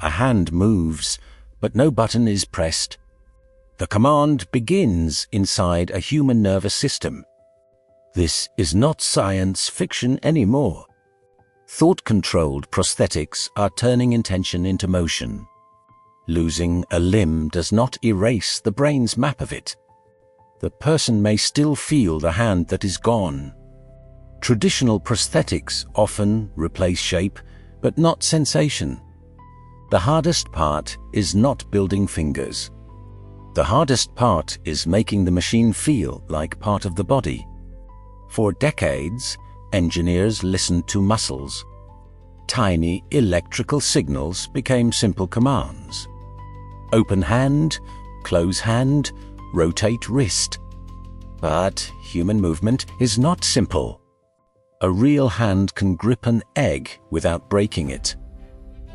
A hand moves, but no button is pressed. The command begins inside a human nervous system. This is not science fiction anymore. Thought-controlled prosthetics are turning intention into motion. Losing a limb does not erase the brain's map of it. The person may still feel the hand that is gone. Traditional prosthetics often replace shape, but not sensation. The hardest part is not building fingers. The hardest part is making the machine feel like part of the body. For decades, engineers listened to muscles. Tiny electrical signals became simple commands. Open hand, close hand, rotate wrist. But human movement is not simple. A real hand can grip an egg without breaking it.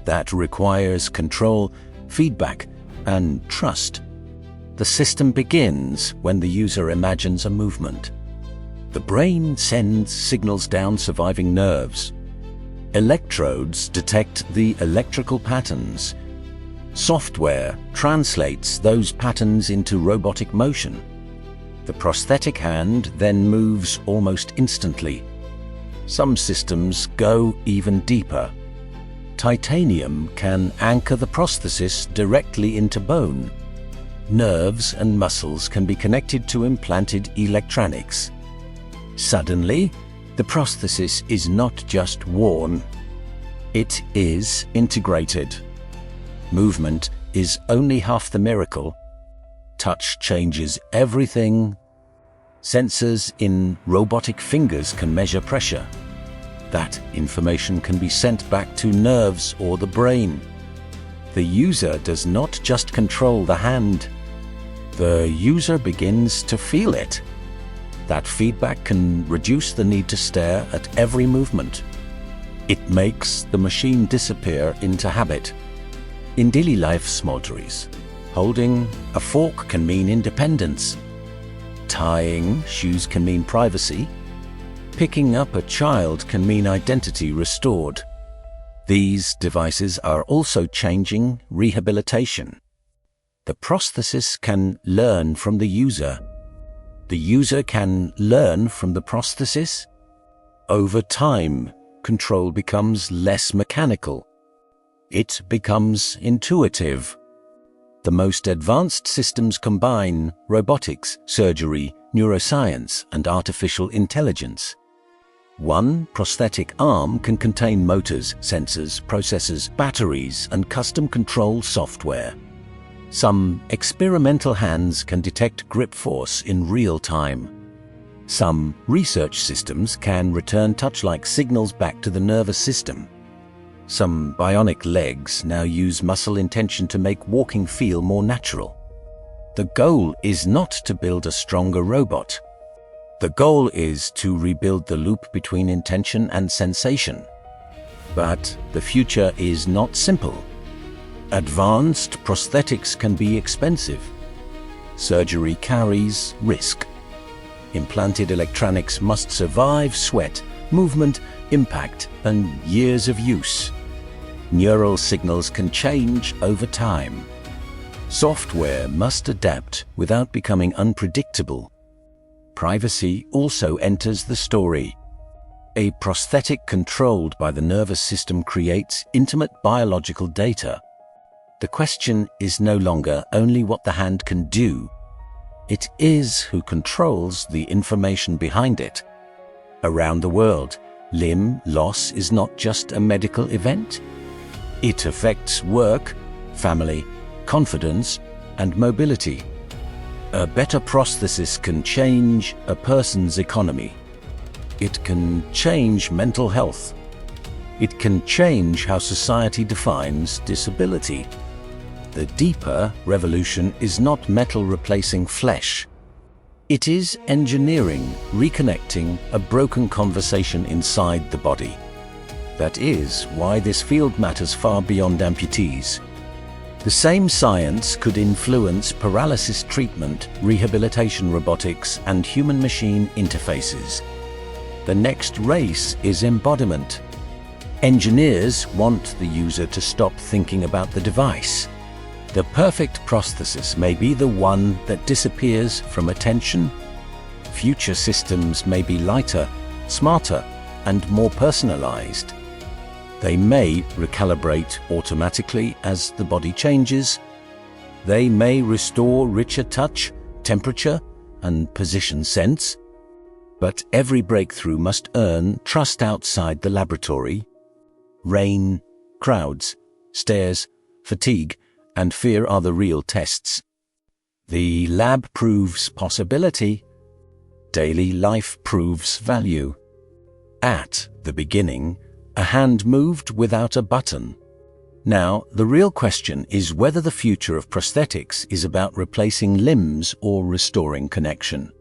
That requires control, feedback, and trust. The system begins when the user imagines a movement. The brain sends signals down surviving nerves. Electrodes detect the electrical patterns. Software translates those patterns into robotic motion. The prosthetic hand then moves almost instantly. Some systems go even deeper. Titanium can anchor the prosthesis directly into bone. Nerves and muscles can be connected to implanted electronics. Suddenly, the prosthesis is not just worn. It is integrated. Movement is only half the miracle. Touch changes everything. Sensors in robotic fingers can measure pressure. That information can be sent back to nerves or the brain. The user does not just control the hand. The user begins to feel it. That feedback can reduce the need to stare at every movement. It makes the machine disappear into habit. In daily life small-tories, holding a fork can mean independence. Tying shoes can mean privacy. Picking up a child can mean identity restored. These devices are also changing rehabilitation. The prosthesis can learn from the user. The user can learn from the prosthesis. Over time, control becomes less mechanical. It becomes intuitive. The most advanced systems combine robotics, surgery, neuroscience, and artificial intelligence. One prosthetic arm can contain motors, sensors, processors, batteries, and custom control software. Some experimental hands can detect grip force in real time. Some research systems can return touch-like signals back to the nervous system. Some bionic legs now use muscle intention to make walking feel more natural. The goal is not to build a stronger robot. The goal is to rebuild the loop between intention and sensation. But the future is not simple. Advanced prosthetics can be expensive. Surgery carries risk. Implanted electronics must survive sweat, movement, impact, and years of use. Neural signals can change over time. Software must adapt without becoming unpredictable. Privacy also enters the story. A prosthetic controlled by the nervous system creates intimate biological data. The question is no longer only what the hand can do. It is who controls the information behind it. Around the world, limb loss is not just a medical event. It affects work, family, confidence, and mobility. A better prosthesis can change a person's economy. It can change mental health. It can change how society defines disability. The deeper revolution is not metal replacing flesh. It is engineering reconnecting a broken conversation inside the body. That is why this field matters far beyond amputees. The same science could influence paralysis treatment, rehabilitation robotics, and human-machine interfaces. The next race is embodiment. Engineers want the user to stop thinking about the device. The perfect prosthesis may be the one that disappears from attention. Future systems may be lighter, smarter, and more personalized. They may recalibrate automatically as the body changes. They may restore richer touch, temperature, and position sense. But every breakthrough must earn trust outside the laboratory. Rain, crowds, stairs, fatigue, and fear are the real tests. The lab proves possibility. Daily life proves value. At the beginning, a hand moved without a button. Now, the real question is whether the future of prosthetics is about replacing limbs or restoring connection.